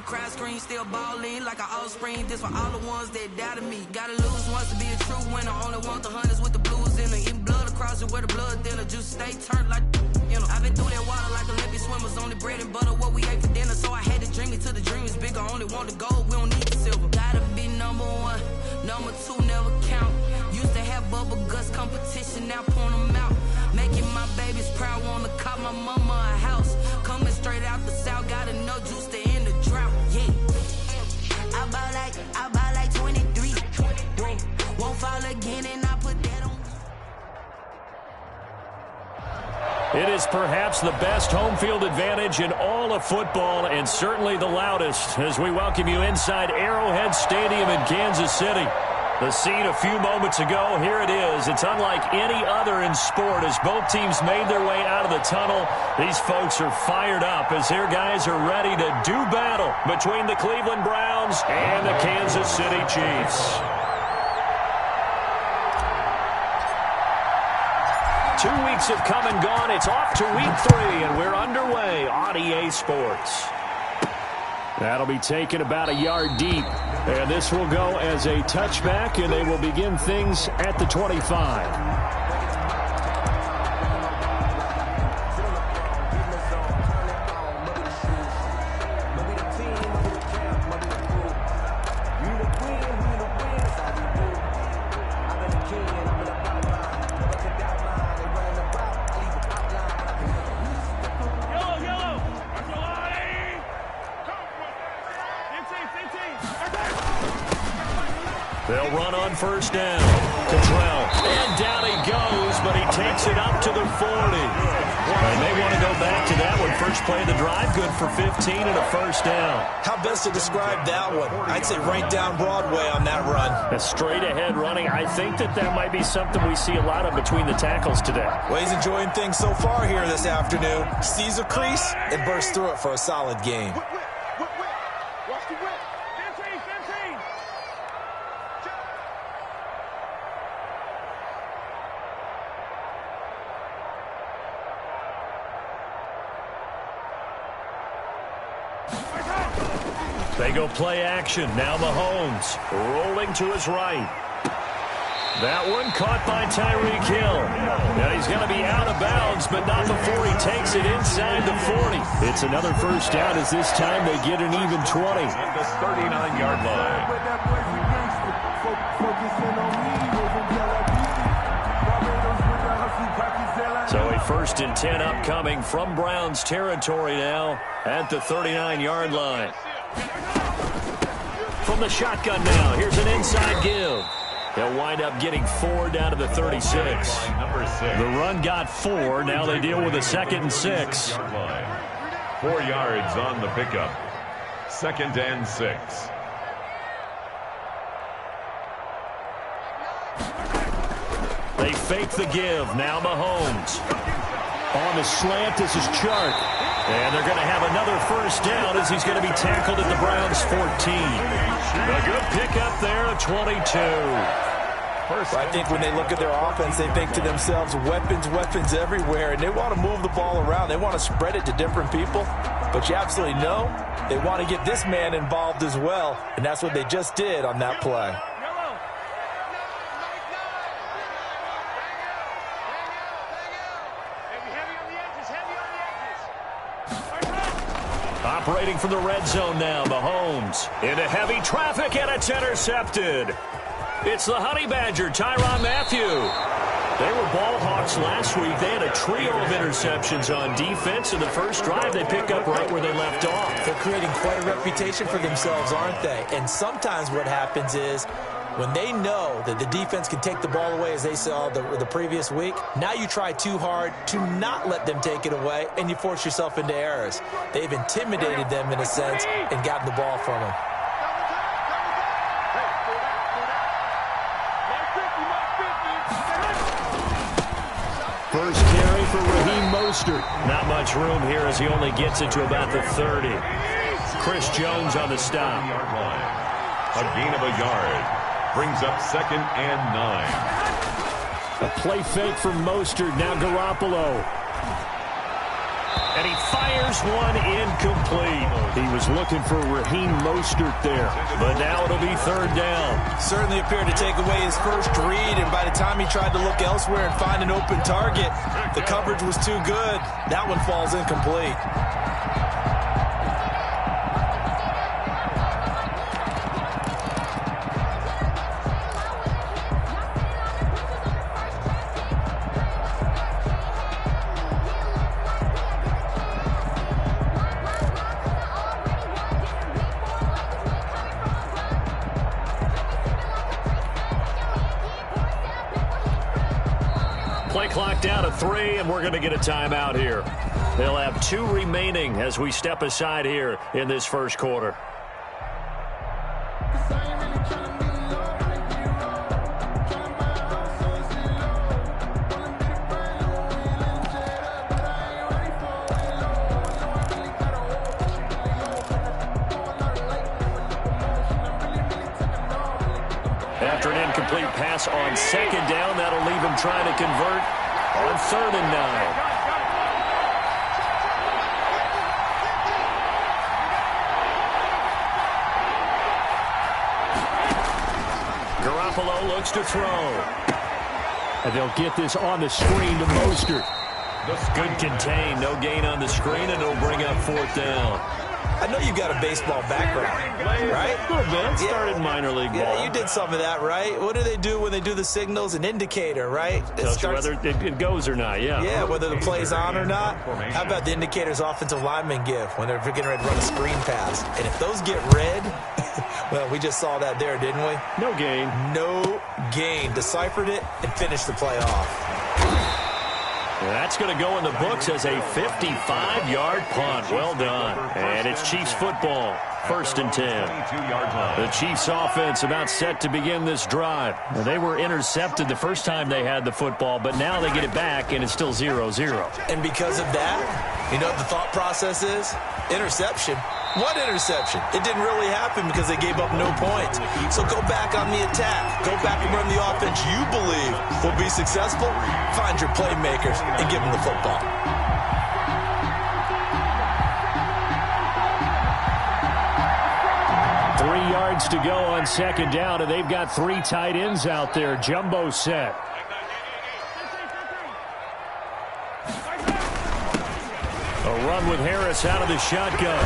the crowd screen, still balling like an offspring. This for all the ones that doubted me. Gotta lose once to be a true winner. Only want the hunters with the blues in it. Eating blood across it where the blood thinner. Just stay turned like, you know. I've been through that water like Olympic swimmers. Only bread and butter, what we ate for dinner. So I had to dream it till the dream is bigger. Only want the gold, we don't need the silver. Gotta be number one, number two never count. Used to have bubble guts competition, now point them out. Making my babies proud, wanna cop my mama a house. Coming straight out the south, got enough juice to end the drought. Yeah, I buy like 23. Whoa, won't fall again, and I put that on. It is perhaps the best home field advantage in all of football, and certainly the loudest, as we welcome you inside Arrowhead Stadium in Kansas City. The scene a few moments ago, here it is. It's unlike any other in sport as both teams made their way out of the tunnel. These folks are fired up as their guys are ready to do battle between the Cleveland Browns and the Kansas City Chiefs. Two weeks have come and gone. It's off to week 3, and we're underway on EA Sports. That'll be taken about a yard deep. And this will go as a touchback, and they will begin things at the 25. They'll run on first down. Cottrell. And down he goes, but he takes it up to the 40. And they want to go back to that one. First play of the drive, good for 15 and a first down. How best to describe that one? I'd say right down Broadway on that run. A straight ahead running. I think that might be something we see a lot of between the tackles today. Well, he's enjoying things so far here this afternoon. Sees a crease and bursts through it for a solid game. Watch the whip. 15. They go play action. Now Mahomes rolling to his right. That one caught by Tyreek Hill. Now he's going to be out of bounds, but not before he takes it inside the 40. It's another first down as this time they get an even 20. At the 39-yard line. So a 1st and 10 upcoming from Browns territory now at the 39-yard line. From the shotgun now, here's an inside give. They'll wind up getting 4 down to the 36. The run got 4. Now they deal with a 2nd and 6. 4 yards on the pickup. 2nd and 6. They fake the give. Now Mahomes. On the slant, this is Chark. And they're going to have another first down as he's going to be tackled at the Browns' 14. A good pickup there at 22. I think when they look at their offense, they think to themselves, weapons everywhere, and they want to move the ball around. They want to spread it to different people. But you absolutely know they want to get this man involved as well, and that's what they just did on that play. Operating from the red zone now, Mahomes into heavy traffic, and it's intercepted. It's the Honey Badger, Tyrann Mathieu. They were ball hawks last week. They had a trio of interceptions on defense. In the first drive, they pick up right where they left off. They're creating quite a reputation for themselves, aren't they? And sometimes what happens is when they know that the defense can take the ball away, as they saw the previous week, now you try too hard to not let them take it away, and you force yourself into errors. They've intimidated them in a sense and gotten the ball from them. First carry for Raheem Mostert. Not much room here as he only gets it to about the 30. Chris Jones on the stop. A gain of a yard. Brings up 2nd and 9. A play fake from Mostert. Now Garoppolo. And he fires one incomplete. He was looking for Raheem Mostert there, but now it'll be third down. Certainly appeared to take away his first read, and by the time he tried to look elsewhere and find an open target, the coverage was too good. That one falls incomplete. Play clock down to 3, and we're going to get a timeout here. They'll have 2 remaining as we step aside here in this first quarter. After an incomplete pass on second down, that'll leave him trying to convert on 3rd and 9. Garoppolo looks to throw. And they'll get this on the screen to Mostert. Good contain, no gain on the screen, and it'll bring up 4th down. I know you've got a baseball background, right? A little bit. Started minor league ball. Yeah, you did some of that, right? What do they do when they do the signals? An indicator, right? Tells you whether it goes or not, yeah. Yeah, whether the play's on or not. How about the indicators offensive linemen give when they're getting ready to run a screen pass? And if those get red, well, we just saw that there, didn't we? No gain. No gain. Deciphered it and finished the play off. That's going to go in the books as a 55-yard punt. Well done. And it's Chiefs football. 1st and 10. The Chiefs offense about set to begin this drive. They were intercepted the first time they had the football, but now they get it back, and it's still 0-0. And because of that, you know what the thought process is? Interception. What interception? It didn't really happen because they gave up no points. So go back on the attack. Go back and run the offense you believe will be successful. Find your playmakers and give them the football. Yards to go on second down, and they've got 3 tight ends out there. Jumbo set. A run with Harris out of the shotgun.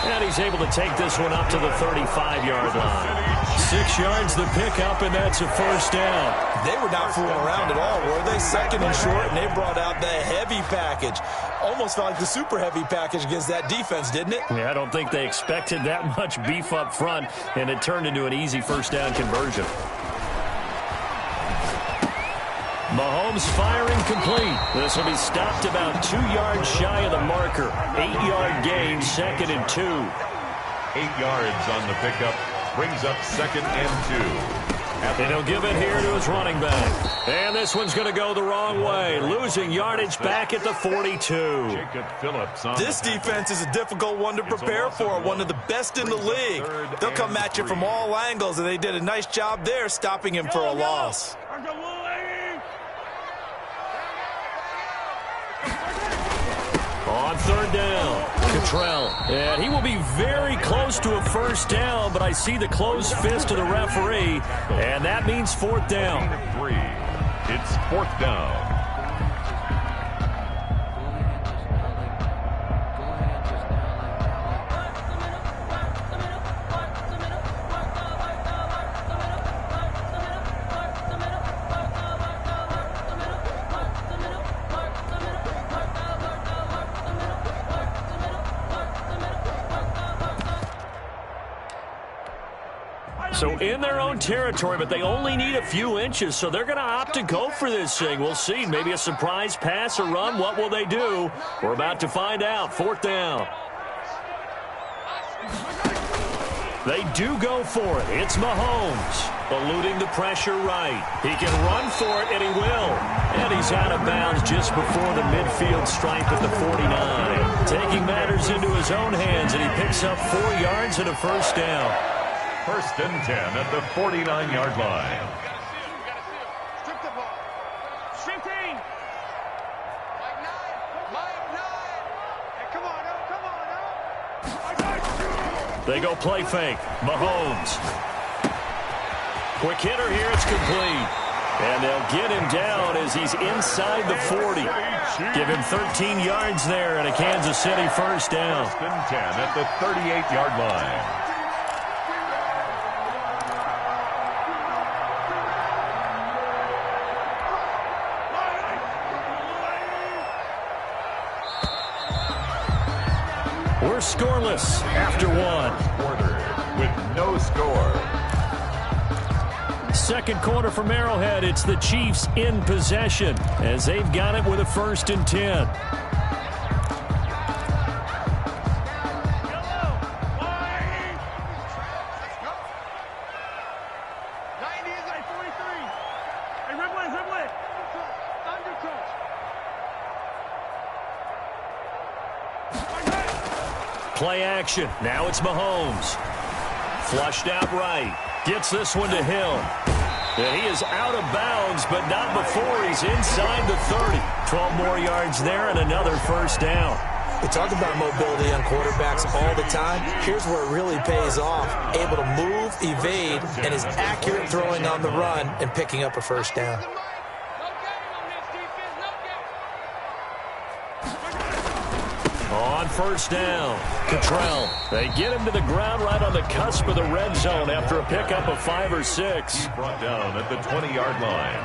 And he's able to take this one up to the 35-yard line. 6 yards the pickup, and that's a 1st down. They were not fooling around at all, were they? 2nd and short, and they brought out the heavy package. Almost felt like the super heavy package against that defense, didn't it? Yeah, I don't think they expected that much beef up front, and it turned into an easy 1st down conversion. Mahomes firing complete. This will be stopped about 2 yards shy of the marker. 8-yard gain, 2nd and 2. 8 yards on the pickup. Brings up 2nd and 2. And he'll give it here to his running back. And this one's going to go the wrong way. Losing yardage back at the 42. Jacob Phillips on this defense is a difficult one to prepare for. One of the best in the league. They'll come at you from all angles, and they did a nice job there stopping him for a loss. On 3rd down, Cottrell. And he will be very close to a 1st down, but I see the closed fist of the referee, and that means 4th down. 3. It's 4th down. So in their own territory, but they only need a few inches, so they're going to opt to go for this thing. We'll see. Maybe a surprise pass or run. What will they do? We're about to find out. 4th down. They do go for it. It's Mahomes eluding the pressure right. He can run for it, and he will. And he's out of bounds just before the midfield stripe at the 49. Taking matters into his own hands, and he picks up 4 yards and a 1st down. 1st and 10 at the 49-yard line. Strip the ball. 15. They go play fake. Mahomes. Quick hitter here. It's complete. And they'll get him down as he's inside the 40. Give him 13 yards there and a Kansas City first down. First and 10 at the 38-yard line. We're scoreless after one. Quarter with no score. Second quarter from Arrowhead. It's the Chiefs in possession as they've got it with a 1st and 10. Play action. Now it's Mahomes. Flushed out right. Gets this one to Hill. And he is out of bounds, but not before he's inside the 30. 12 more yards there and another first down. We talk about mobility on quarterbacks all the time. Here's where it really pays off. Able to move, evade, and is accurate throwing on the run and picking up a first down. On first down, Cottrell. They get him to the ground right on the cusp of the red zone after a pickup of 5 or 6. Brought down at the 20-yard line.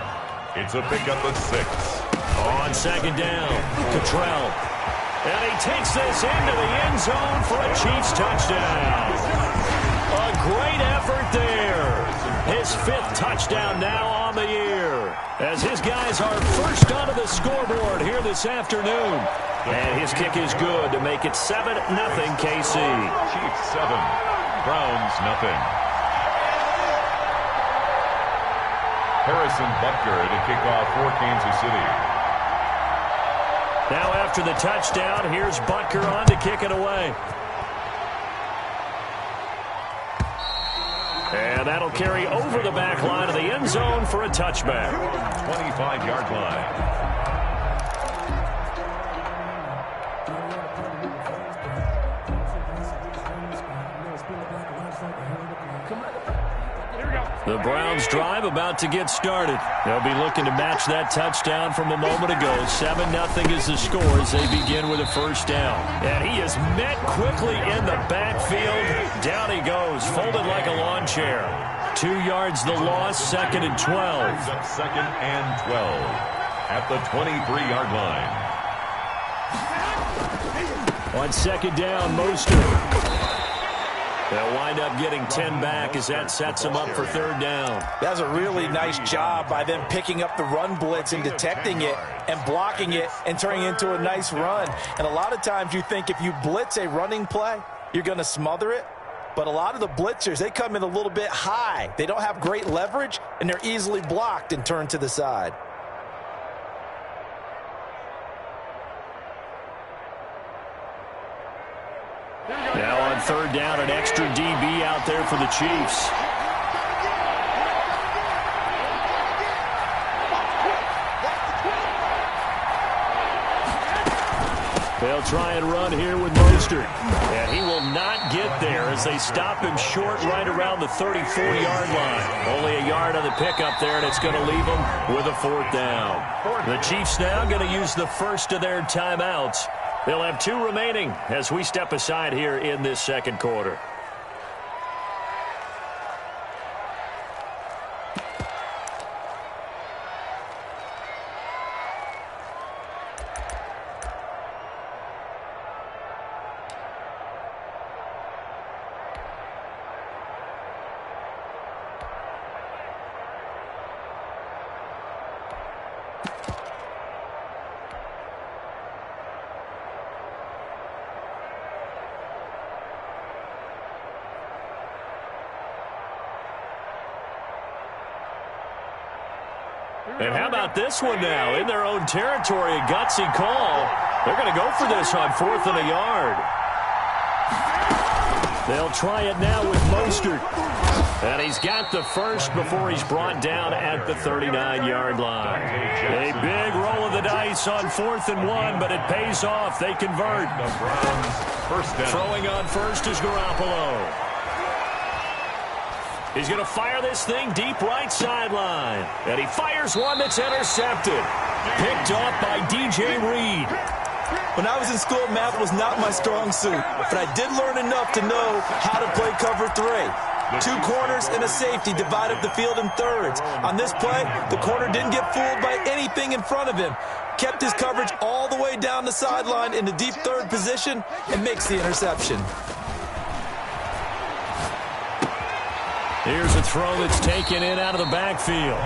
It's a pickup of 6. On second down, Cottrell. And he takes this into the end zone for a Chiefs touchdown. A great effort there. His 5th touchdown now on the year. As his guys are first onto the scoreboard here this afternoon. And his kick is good to make it 7-0 KC. Chiefs 7, Browns nothing. Harrison Butker to kick off for Kansas City. Now after the touchdown, here's Butker on to kick it away. And that'll carry over the back line of the end zone for a touchback. 25-yard line. The Browns drive about to get started. They'll be looking to match that touchdown from a moment ago. 7-0 is the score as they begin with a first down. And he is met quickly in the backfield. Down he goes, folded like a lawn chair. 2 yards the loss, 2nd and 12. 2nd and 12 at the 23-yard line. On second down, Mostert. They'll wind up getting 10 back as that sets them up for 3rd down. That's a really nice job by them picking up the run blitz and detecting it and blocking it and turning it into a nice run. And a lot of times you think if you blitz a running play, you're going to smother it. But a lot of the blitzers, they come in a little bit high. They don't have great leverage, and they're easily blocked and turned to the side. Now on 3rd down, an extra DB out there for the Chiefs. They'll try and run here with Mostert. And he will not get there as they stop him short right around the 34-yard line. Only a yard on the pickup there, and it's going to leave them with a 4th down. The Chiefs now going to use the first of their timeouts. They'll have 2 remaining as we step aside here in this second quarter. And how about this one now? In their own territory, a gutsy call. They're going to go for this on 4th and a yard. They'll try it now with Mostert. And he's got the first before he's brought down at the 39-yard line. A big roll of the dice on 4th and 1, but it pays off. They convert. The Browns first down. Throwing on first is Garoppolo. He's going to fire this thing deep right sideline. And he fires one that's intercepted. Picked off by DJ Reed. When I was in school, math was not my strong suit, but I did learn enough to know how to play cover 3. 2 corners and a safety divide up the field in thirds. On this play, the corner didn't get fooled by anything in front of him. Kept his coverage all the way down the sideline in the deep third position and makes the interception. Here's a throw that's taken in out of the backfield.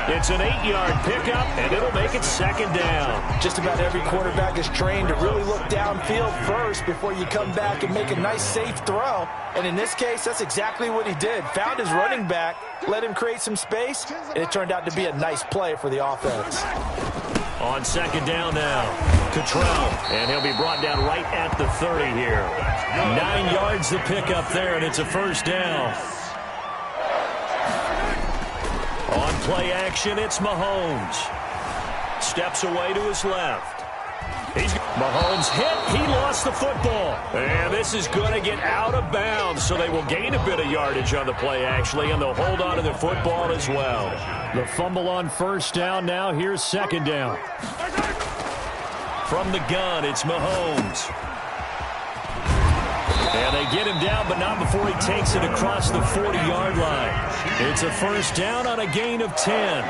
It's an 8-yard pickup, and it'll make it 2nd down. Just about every quarterback is trained to really look downfield first before you come back and make a nice, safe throw. And in this case, that's exactly what he did. Found his running back, let him create some space, and it turned out to be a nice play for the offense. On 2nd down now, Cottrell, and he'll be brought down right at the 30 here. 9 yards the pickup there, and it's a 1st down. On play action, it's Mahomes. Steps away to his left. Mahomes hit. He lost the football. And this is going to get out of bounds, so they will gain a bit of yardage on the play, actually, and they'll hold on to the football as well. The fumble on 1st down now. Here's 2nd down. From the gun, it's Mahomes. And they get him down, but not before he takes it across the 40-yard line. It's a 1st down on a gain of 10.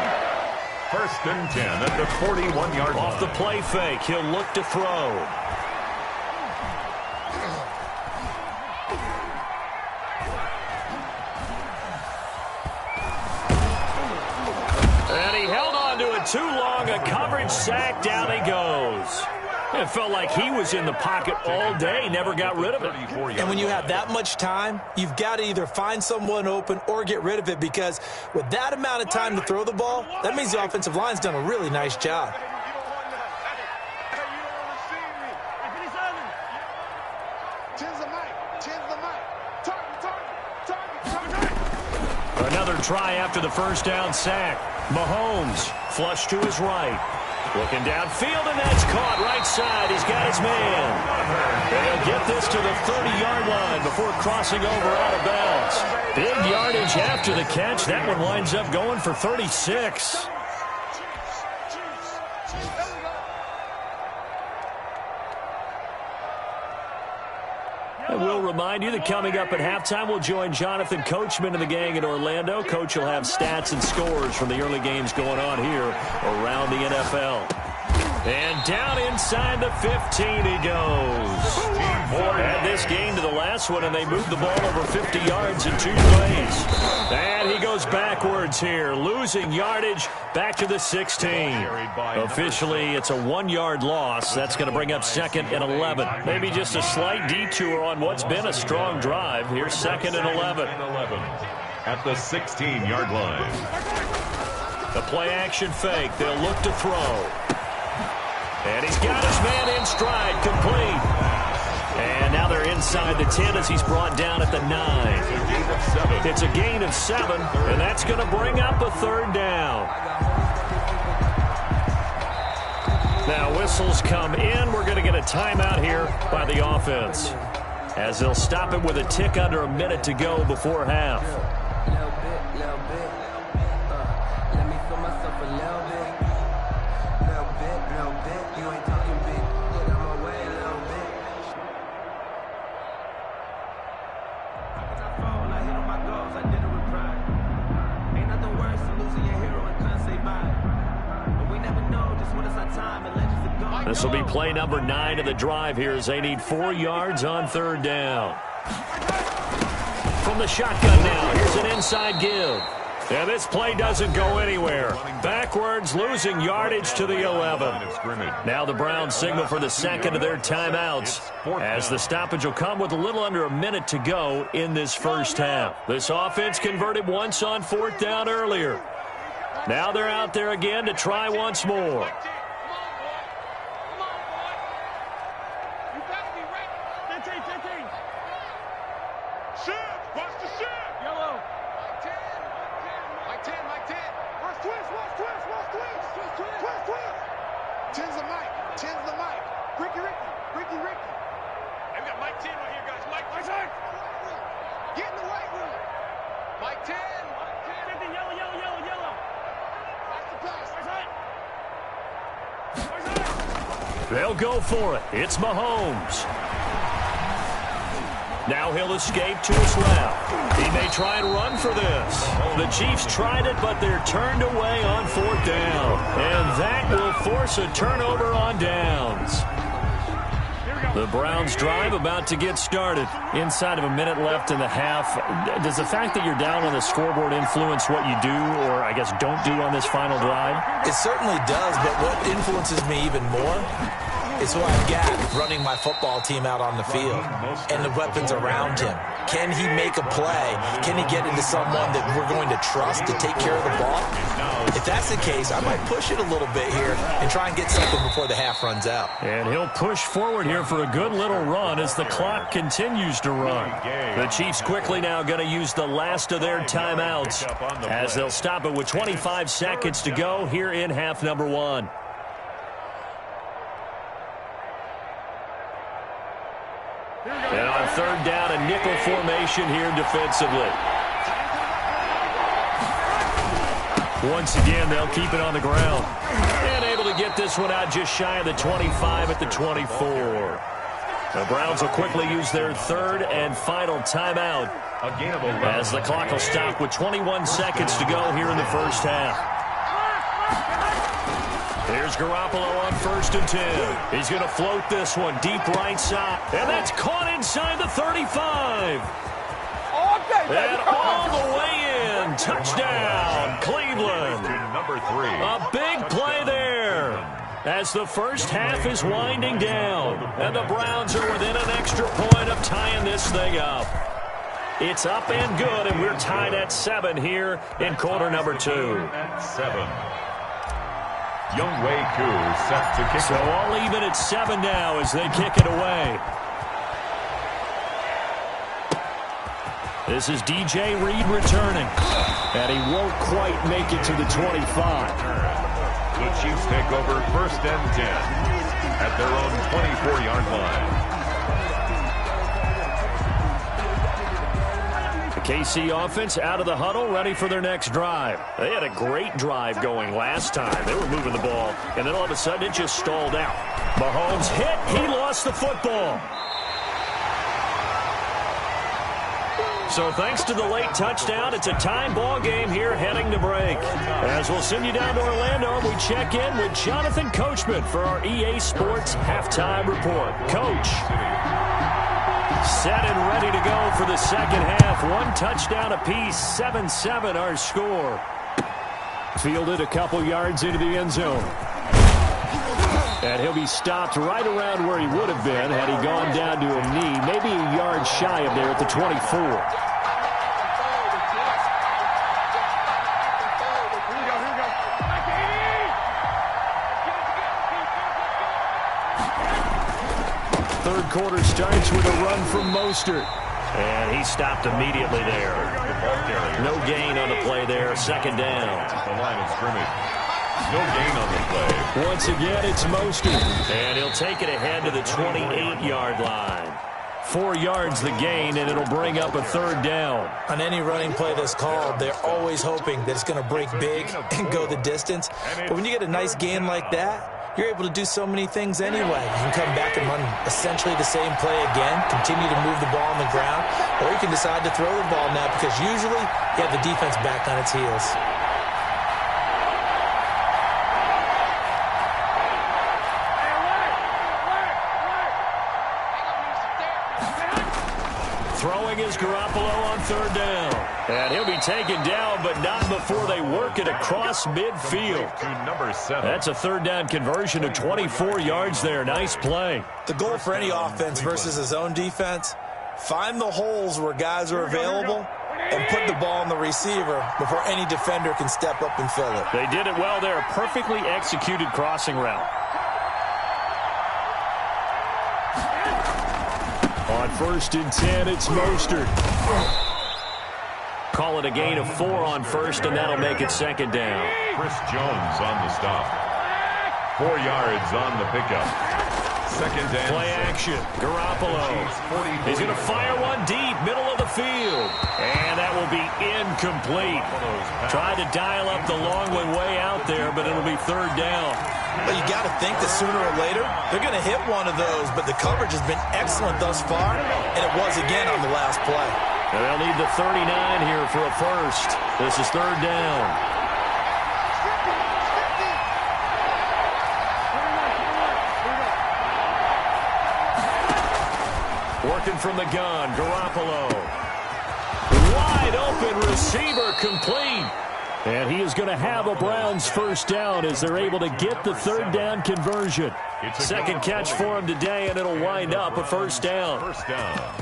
1st and 10 at the 41-yard line. Off the play fake, he'll look to throw. And he held on to it too long. A coverage sack. Down he goes. It felt like he was in the pocket all day, never got rid of it. And when you have that much time, you've got to either find someone open or get rid of it, because with that amount of time to throw the ball, that means the offensive line's done a really nice job. Another try after the 1st down sack. Mahomes flush to his right. Looking downfield, and that's caught right side. He's got his man. And he'll get this to the 30-yard line before crossing over out of bounds. Big yardage after the catch. That one winds up going for 36. I will remind you that coming up at halftime, we'll join Jonathan Coachman and the gang in Orlando. Coach will have stats and scores from the early games going on here around the NFL. And down inside the 15 he goes. Add this game to the last one, and they moved the ball over 50 yards in 2 plays. And he goes backwards here, losing yardage back to the 16. Officially, it's a 1-yard loss. That's going to bring up 2nd and 11. Maybe just a slight detour on what's been a strong drive. Here's 2nd and 11. At the 16-yard line. The play-action fake. They'll look to throw. And he's got his man in stride, complete. And now they're inside the 10 as he's brought down at the 9. It's a gain of 7, and that's going to bring up a 3rd down. Now whistles come in. We're going to get a timeout here by the offense, as they'll stop it with a tick under a minute to go before half. This will be play number 9 of the drive here as they need 4 yards on 3rd down. From the shotgun now, here's an inside give. And this play doesn't go anywhere. Backwards, losing yardage to the 11. Now the Browns signal for the 2nd of their timeouts, as the stoppage will come with a little under a minute to go in this 1st half. This offense converted once on 4th down earlier. Now they're out there again to try once more. ship. Watch the ship. Yellow. Mike 10. Mike 10. Watch twist. Watch twist. Watch twist. Twist. 10's the mic. 10's the mic. Ricky. Hey, we got Mike 10 right here, guys. Mike 10. Get in the weight room. Mike 10. Mike 10. Yellow. Watch the pass. They'll go for it. It's Mahomes. Now he'll escape to his left. He may try and run for this. The Chiefs tried it, but they're turned away on 4th down. And that will force a turnover on downs. The Browns drive about to get started. Inside of a minute left in the half. Does the fact that you're down on the scoreboard influence what you do, or I guess don't do on this final drive? It certainly does, but what influences me even more is who I've got running my football team out on the field and the weapons around him. Can he make a play? Can he get into someone that we're going to trust to take care of the ball? If that's the case, I might push it a little bit here and try and get something before the half runs out. And he'll push forward here for a good little run as the clock continues to run. The Chiefs quickly now going to use the last of their timeouts as they'll stop it with 25 seconds to go here in half number 1. And on 3rd down, a nickel formation here defensively. Once again, they'll keep it on the ground. And able to get this one out just shy of the 25 at the 24. The Browns will quickly use their 3rd and final timeout as the clock will stop with 21 seconds to go here in the first half. Here's Garoppolo on 1st and 10. He's going to float this one deep right side. And that's caught inside the 35. And all the way in. Touchdown, Cleveland. Number 3. A big play there as the first half is winding down. And the Browns are within an extra point of tying this thing up. It's up and good, and we're tied at 7 here in quarter number 2. At 7. Younghoe Koo set to kick. So all even at 7 now as they kick it away. This is DJ Reed returning. And he won't quite make it to the 25. The Chiefs take over 1st and 10 at their own 24-yard line. The KC offense out of the huddle, ready for their next drive. They had a great drive going last time. They were moving the ball, and then all of a sudden it just stalled out. Mahomes hit. He lost the football. So thanks to the late touchdown, it's a tie ball game here heading to break. As we'll send you down to Orlando, we check in with Jonathan Coachman for our EA Sports Halftime Report. Coach. Set and ready to go for the second half. 1 touchdown apiece, 7-7 our score. Fielded a couple yards into the end zone. And he'll be stopped right around where he would have been had he gone down to a knee, maybe a yard shy of there at the 24. Third quarter starts with a run from Mostert. And he stopped immediately there. No gain on the play there. 2nd down. The line of scrimmage. No gain on the play. Once again, it's Mostert. And he'll take it ahead to the 28-yard line. 4 yards the gain, and it'll bring up a 3rd down. On any running play that's called, they're always hoping that it's going to break big and go the distance. But when you get a nice gain like that, you're able to do so many things anyway. You can come back and run essentially the same play again, continue to move the ball on the ground, or you can decide to throw the ball now because usually you have the defense back on its heels. Throwing is Garoppolo on 3rd down. And he'll be taken down, but not before they work it across midfield. To number 7. That's a 3rd down conversion of 24 yards there. Nice play. The goal for any offense versus his own defense, find the holes where guys are available and put the ball on the receiver before any defender can step up and fill it. They did it well there. Perfectly executed crossing route. On first and 10, it's Mostert. Call it a gain of 4 on first, and that'll make it second down. Chris Jones on the stop. 4 yards on the pickup. Second down. Play action. Garoppolo. He's going to fire one deep, middle of the field. And that will be incomplete. Tried to dial up the long one way out there, but it'll be third down. Well, you got to think that sooner or later, they're going to hit one of those, but the coverage has been excellent thus far, and it was again on the last play. And they'll need the 39 here for a first. This is third down. Working from the gun, Garoppolo. Wide open receiver, complete. And he is going to have a Browns first down as they're able to get the third down conversion. Second catch for him today, and it'll wind up a first down. First down.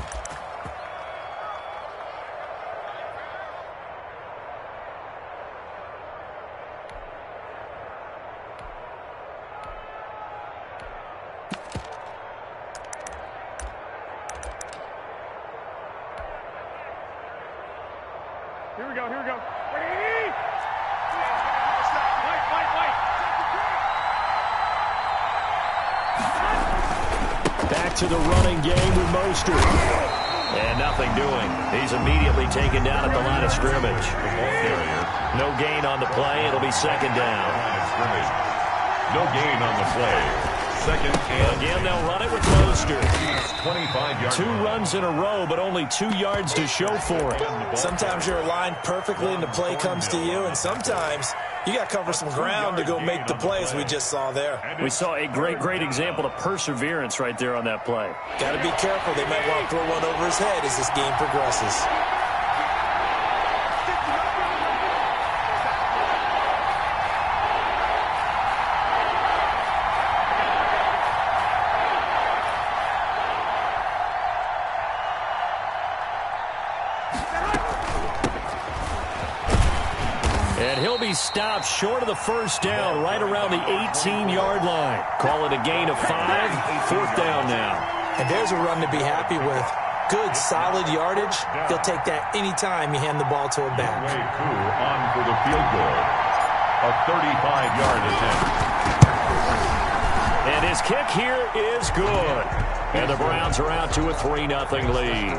Here we go. Back to the running game with Mostert. And nothing doing. He's immediately taken down at the line of scrimmage. No gain on the play. It'll be second down. No gain on the play. Second and again, they'll run it with Mostert. 25 yards. 2 runs in a row, but only 2 yards to show for it. Sometimes you're aligned perfectly and the play comes to you, and sometimes you got to cover some ground to go make the plays we just saw there. We saw a great example of perseverance right there on that play. Got to be careful. They might want to throw one over his head as this game progresses. And he'll be stopped short of the first down, right around the 18-yard line. Call it a gain of 5, fourth down now. And there's a run to be happy with. Good, solid yardage. He'll take that anytime you hand the ball to a back. On for the field goal. A 35-yard attempt. And his kick here is good. And the Browns are out to a 3-0 lead.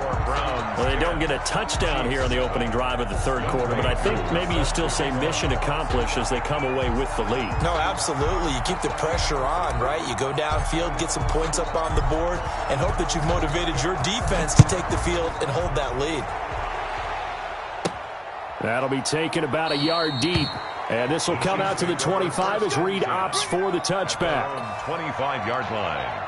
Well, they don't get a touchdown here on the opening drive of the third quarter, but I think maybe you still say mission accomplished as they come away with the lead. No, absolutely. You keep the pressure on, right? You go downfield, get some points up on the board, and hope that you've motivated your defense to take the field and hold that lead. That'll be taken about a yard deep. And this will come out to the 25 as Reed opts for the touchback. 25-yard line.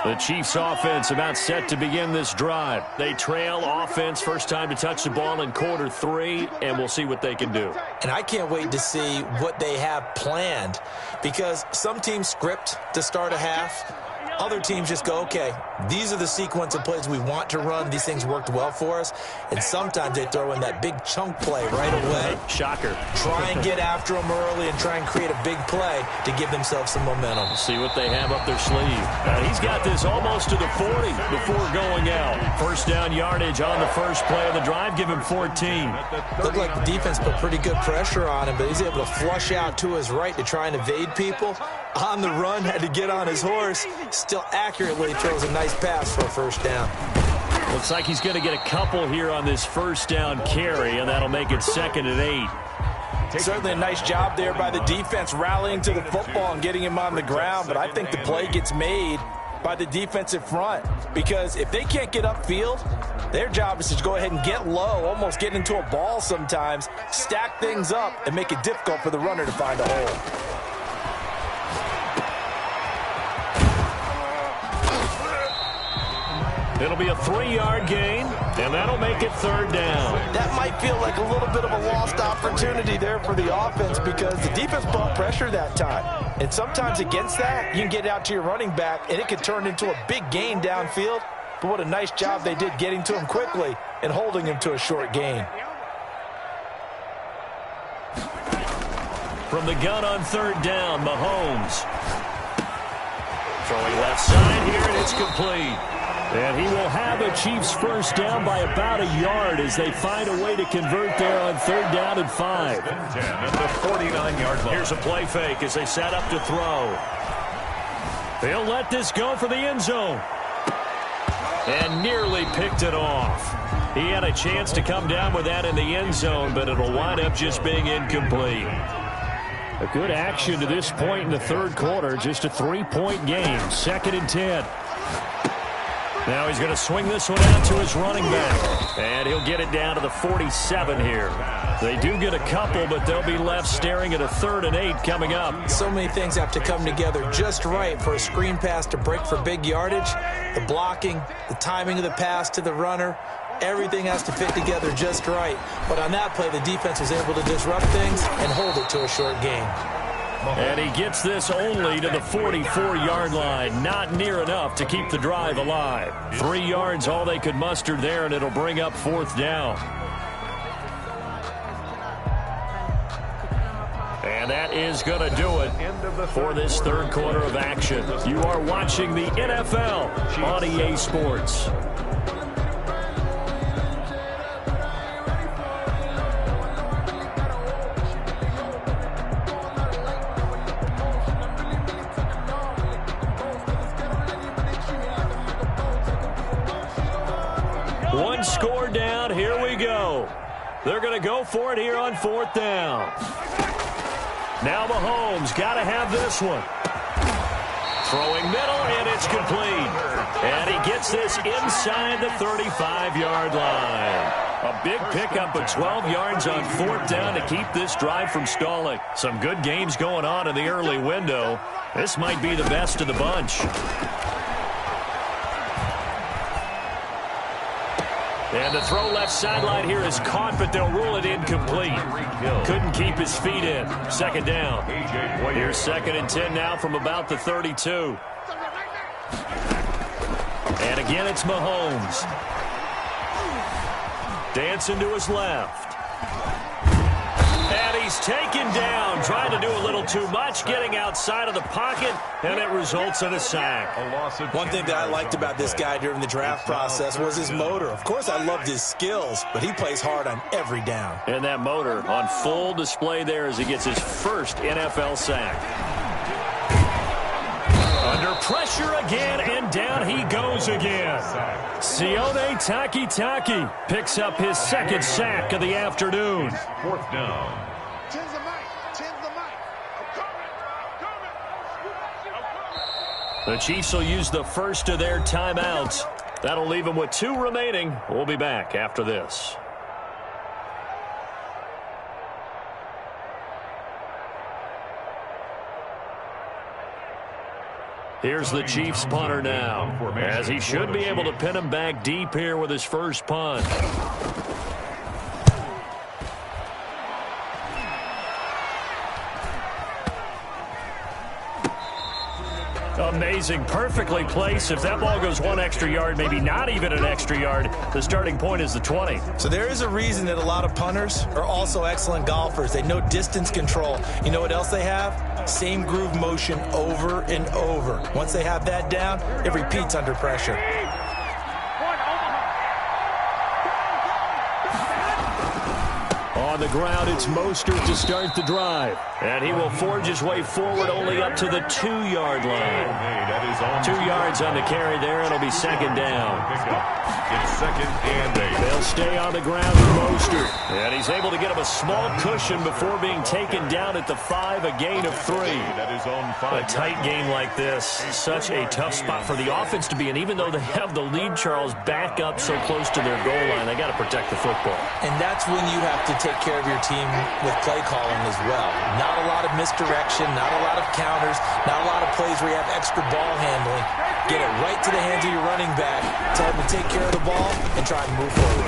The Chiefs offense about set to begin this drive. They trail offense, first time to touch the ball in quarter 3, and we'll see what they can do. And I can't wait to see what they have planned, because some teams script to start a half. Other teams just go, okay, these are the sequence of plays we want to run. These things worked well for us. And sometimes they throw in that big chunk play right away. Shocker. Try and get after them early and try and create a big play to give themselves some momentum. See what they have up their sleeve. He's got this almost to the 40 before going out. First down yardage on the first play of the drive. Give him 14. Looked like the defense put pretty good pressure on him, but he's able to flush out to his right to try and evade people. On the run, had to get on his horse. Still accurately throws a nice pass for a first down. Looks like he's going to get a couple here on this first down carry, and that'll make it second and 8. Certainly a nice job there by the defense rallying to the football and getting him on the ground, but I think the play gets made by the defensive front, because if they can't get upfield, their job is to go ahead and get low, almost get into a ball sometimes, stack things up, and make it difficult for the runner to find a hole. It'll be a 3-yard gain, and that'll make it third down. That might feel like a little bit of a lost opportunity there for the offense, because the defense brought pressure that time. And sometimes against that, you can get out to your running back, and it could turn into a big gain downfield. But what a nice job they did getting to him quickly and holding him to a short gain. From the gun on third down, Mahomes. Throwing left side here, and it's complete. And he will have a Chiefs first down by about a yard as they find a way to convert there on 3rd down and 5. 10 at the 49-yard line. Here's a play fake as they set up to throw. They'll let this go for the end zone. And nearly picked it off. He had a chance to come down with that in the end zone, but it'll wind up just being incomplete. A good action to this point in the 3rd quarter. Just a 3-point game. 2nd and 10. Now he's going to swing this one out to his running back. And he'll get it down to the 47 here. They do get a couple, but they'll be left staring at a 3rd and 8 coming up. So many things have to come together just right for a screen pass to break for big yardage. The blocking, the timing of the pass to the runner, everything has to fit together just right. But on that play, the defense was able to disrupt things and hold it to a short gain. And he gets this only to the 44-yard line. Not near enough to keep the drive alive. 3 yards all they could muster there, and it'll bring up 4th down. And that is going to do it for this 3rd quarter of action. You are watching the NFL on EA Sports. One score down. Here we go. They're going to go for it here on 4th down. Now Mahomes got to have this one. Throwing middle, and it's complete. And he gets this inside the 35-yard line. A big pickup of 12 yards on 4th down to keep this drive from stalling. Some good games going on in the early window. This might be the best of the bunch. And the throw left sideline here is caught, but they'll rule it incomplete. Couldn't keep his feet in. 2nd down. Here's 2nd and 10 now from about the 32. And again, it's Mahomes. Dancing to his left. And he's taken down, trying to do a little too much, getting outside of the pocket, and it results in a sack. One thing that I liked about this guy during the draft process was his motor. Of course, I loved his skills, but he plays hard on every down. And that motor on full display there as he gets his first NFL sack. Under pressure again, and down he goes again. Sione Takitaki picks up his 2nd sack of the afternoon. 4th down. Tens the mic. Tens the mic. I'm coming. The Chiefs will use the first of their timeouts. That'll leave them with 2 remaining. We'll be back after this. Here's the Chiefs punter now, as he should be able to pin him back deep here with his first punt. Amazing, perfectly placed. If that ball goes 1 extra yard, maybe not even an extra yard, the starting point is the 20. So there is a reason that a lot of punters are also excellent golfers. They know distance control. You know what else they have? Same groove motion over and over. Once they have that down, it repeats under pressure. On the ground, it's Mostert to start the drive. And he will forge his way forward only up to the 2-yard line. 2 yards on the carry there. It'll be 2nd down. It's 2nd and 8. They'll stay on the ground with Mostert. And he's able to get him a small cushion before being taken down at the 5, a gain of 3. A tight game like this, such a tough spot for the offense to be in. Even though they have the lead, Charles, back up so close to their goal line, they got to protect the football. And that's when you have to take care of your team with play calling as well. Not a lot of misdirection, not a lot of counters, not a lot of plays where you have extra ball handling. Get it right to the hands of your running back, tell him to take care of the ball, and try and move forward.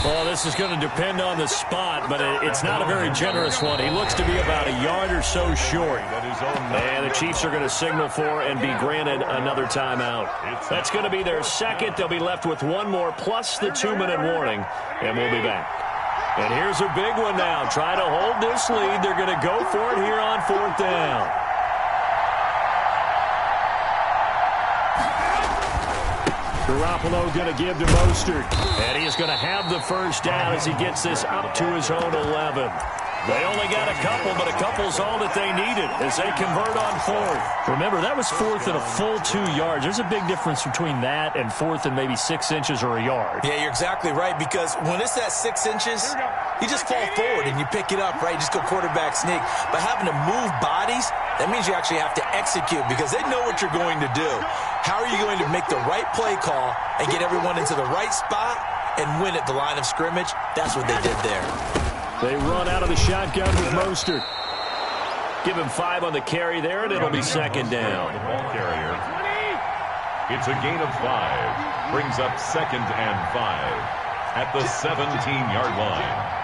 Well, this is going to depend on the spot, but it's not a very generous one. He looks to be about a yard or so short. And the Chiefs are going to signal for and be granted another timeout. That's going to be their 2nd. They'll be left with 1 more plus the 2-minute warning, and we'll be back. And here's a big one now. Try to hold this lead. They're going to go for it here on 4th down. Garoppolo going to give to Mostert. And he is going to have the first down as he gets this up to his own 11. They only got a couple, but a couple's all that they needed as they convert on fourth. Remember, that was fourth and a full 2 yards. There's a big difference between that and fourth and maybe 6 inches or a yard. Yeah, you're exactly right, because when it's that 6 inches, you just fall forward and you pick it up, right? You just go quarterback sneak. But having to move bodies, that means you actually have to execute because they know what you're going to do. How are you going to make the right play call and get everyone into the right spot and win at the line of scrimmage? That's what they did there. They run out of the shotgun with Mostert. Give him 5 on the carry there, and it'll be second down. The ball carrier. It's a gain of 5. Brings up 2nd and 5 at the 17-yard line.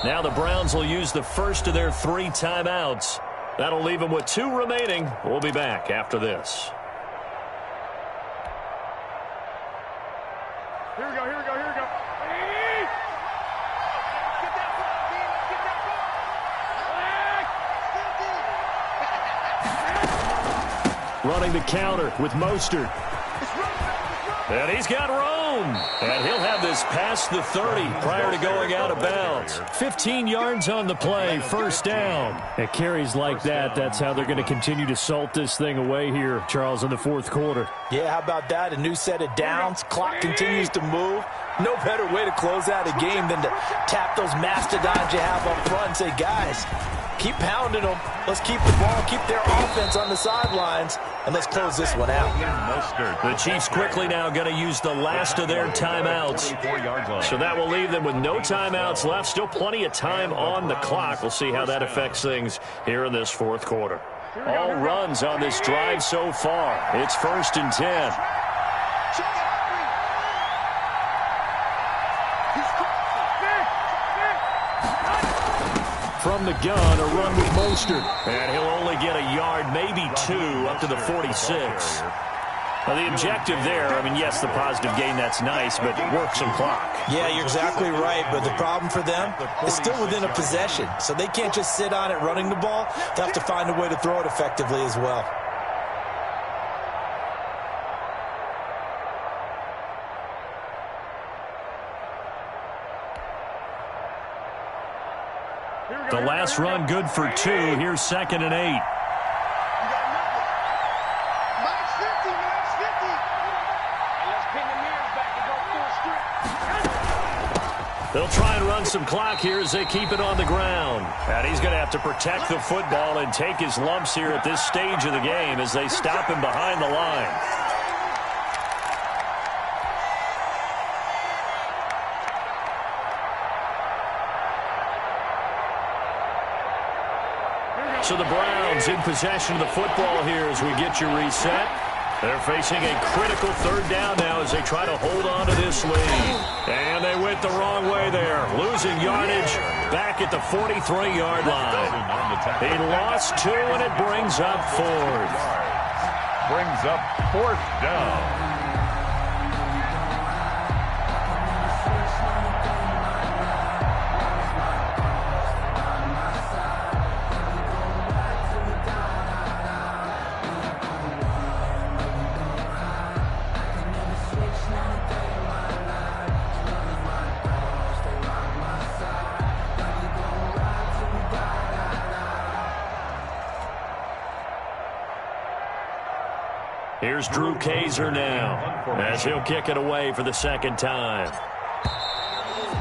Now the Browns will use the first of their 3 timeouts. That'll leave them with 2 remaining. We'll be back after this. Here we go, here we go, here we go. Running the counter with Mostert. And he's got room. And he'll have this past the 30 prior to going out of bounds. 15 yards on the play, first down. At carries like that, that's how they're going to continue to salt this thing away here, Charles, in the fourth quarter. Yeah, how about that? A new set of downs. Clock continues to move. No better way to close out a game than to tap those mastodons you have up front and say, guys, keep pounding them. Let's keep the ball, keep their offense on the sidelines, and let's close this one out. The Chiefs quickly now going to use the last of their timeouts. So that will leave them with no timeouts left. Still plenty of time on the clock. We'll see how that affects things here in this fourth quarter. All runs on this drive so far. It's 1st and 10. From the gun, a run with Mostert. And he'll only get a yard, maybe 2, up to the 46. Now, the objective there, I mean, yes, the positive gain, that's nice, but work some clock. Yeah, you're exactly right, but the problem for them is still within a possession. So they can't just sit on it running the ball. They have to find a way to throw it effectively as well. The last run good for 2. Here's 2nd and 8. They'll try and run some clock here as they keep it on the ground. And he's going to have to protect the football and take his lumps here at this stage of the game as they stop him behind the line. So the Browns in possession of the football here as we get you reset. They're facing a critical 3rd down now as they try to hold on to this lead. And they went the wrong way there. Losing yardage back at the 43-yard line. He lost 2, and it brings up 4th. Brings up 4th down. Here's Drew Kaiser now as he'll kick it away for the 2nd time.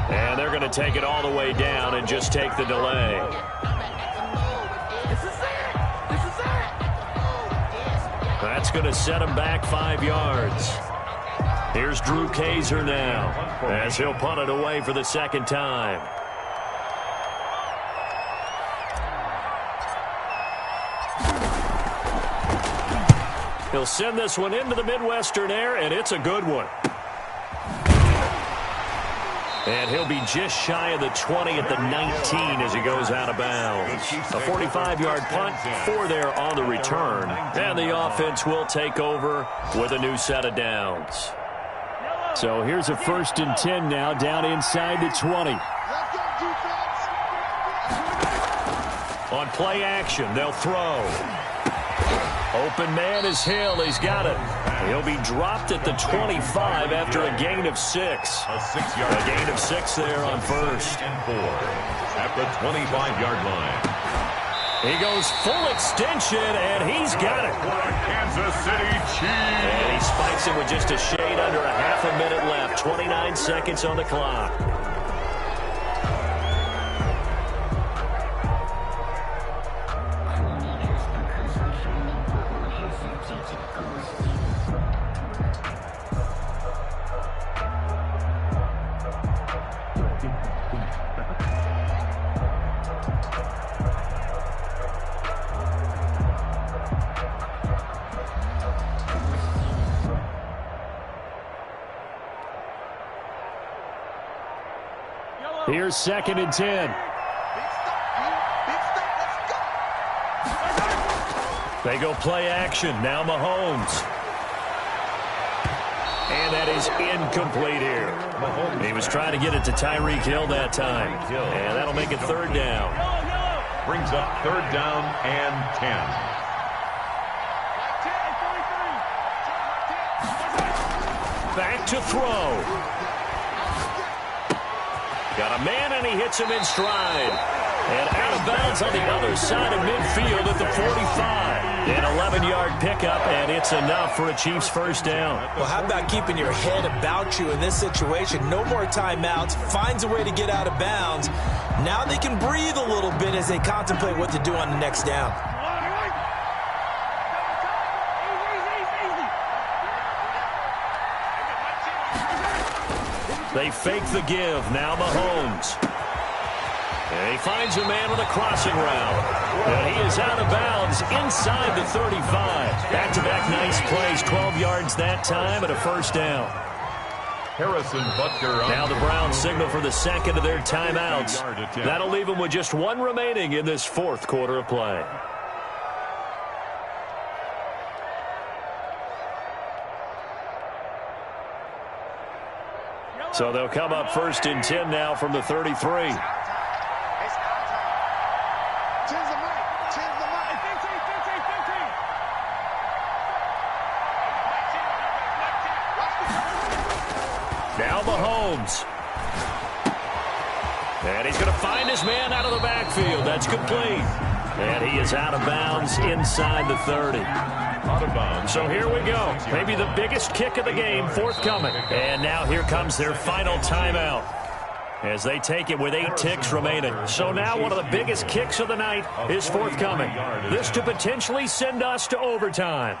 And they're going to take it all the way down and just take the delay. That's going to set him back 5 yards. Here's Drew Kaiser now as he'll punt it away for the 2nd time. He'll send this one into the Midwestern air, and it's a good one. And he'll be just shy of the 20 at the 19 as he goes out of bounds. A 45-yard punt, 4 there on the return. And the offense will take over with a new set of downs. So here's a 1st and 10 now, down inside the 20. On play action, they'll throw. Open man is Hill. He's got it. He'll be dropped at the 25 after a gain of 6. A gain of 6 there on 1st and 4 at the 25-yard line. He goes full extension, and he's got it. Kansas City Chiefs. And he spikes it with just a shade under a half a minute left. 29 seconds on the clock. Here's 2nd and 10. They go play action. Now Mahomes. And that is incomplete here. He was trying to get it to Tyreek Hill that time. And that'll make it 3rd down. Brings up 3rd down and 10. Back to throw. Got a man, and he hits him in stride. And out of bounds on the other side of midfield at the 45. An 11-yard pickup, and it's enough for a Chiefs 1st down. Well, how about keeping your head about you in this situation? No more timeouts. Finds a way to get out of bounds. Now they can breathe a little bit as they contemplate what to do on the next down. They fake the give. Now Mahomes. And he finds a man with a crossing route. And he is out of bounds inside the 35. Back-to-back nice plays. 12 yards that time and a 1st down. Harrison Butker. Now the Browns signal for the 2nd of their timeouts. That'll leave them with just 1 remaining in this 4th quarter of play. So they'll come up 1st and 10 now from the 33. Now Mahomes. And he's going to find his man out of the backfield. That's complete. And he is out of bounds inside the 30. Out of bounds. So here we go. Maybe the biggest kick of the game forthcoming. And now here comes their final timeout as they take it with 8 ticks remaining. So now one of the biggest kicks of the night is forthcoming. This to potentially send us to overtime.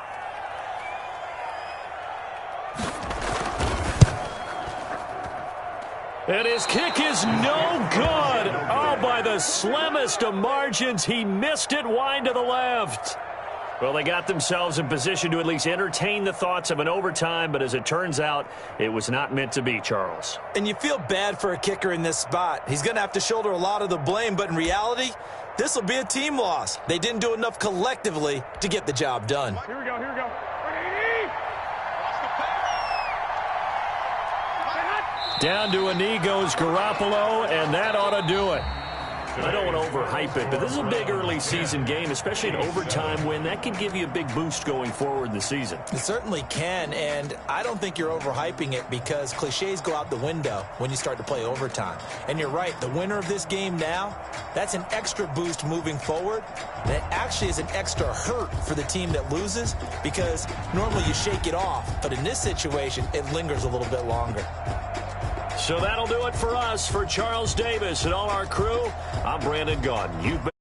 And his kick is no good. Oh, by the slimmest of margins, he missed it wide to the left. Well, they got themselves in position to at least entertain the thoughts of an overtime, but as it turns out, it was not meant to be, Charles. And you feel bad for a kicker in this spot. He's going to have to shoulder a lot of the blame, but in reality, this will be a team loss. They didn't do enough collectively to get the job done. Here we go, here we go. Down to a knee goes Garoppolo, and that ought to do it. I don't want to overhype it, but this is a big early season game, especially an overtime win. That can give you a big boost going forward in the season. It certainly can, and I don't think you're overhyping it because cliches go out the window when you start to play overtime. And you're right, the winner of this game now, that's an extra boost moving forward. And it actually is an extra hurt for the team that loses because normally you shake it off, but in this situation, it lingers a little bit longer. So that'll do it for us. For Charles Davis and all our crew, I'm Brandon Gaudin. You've been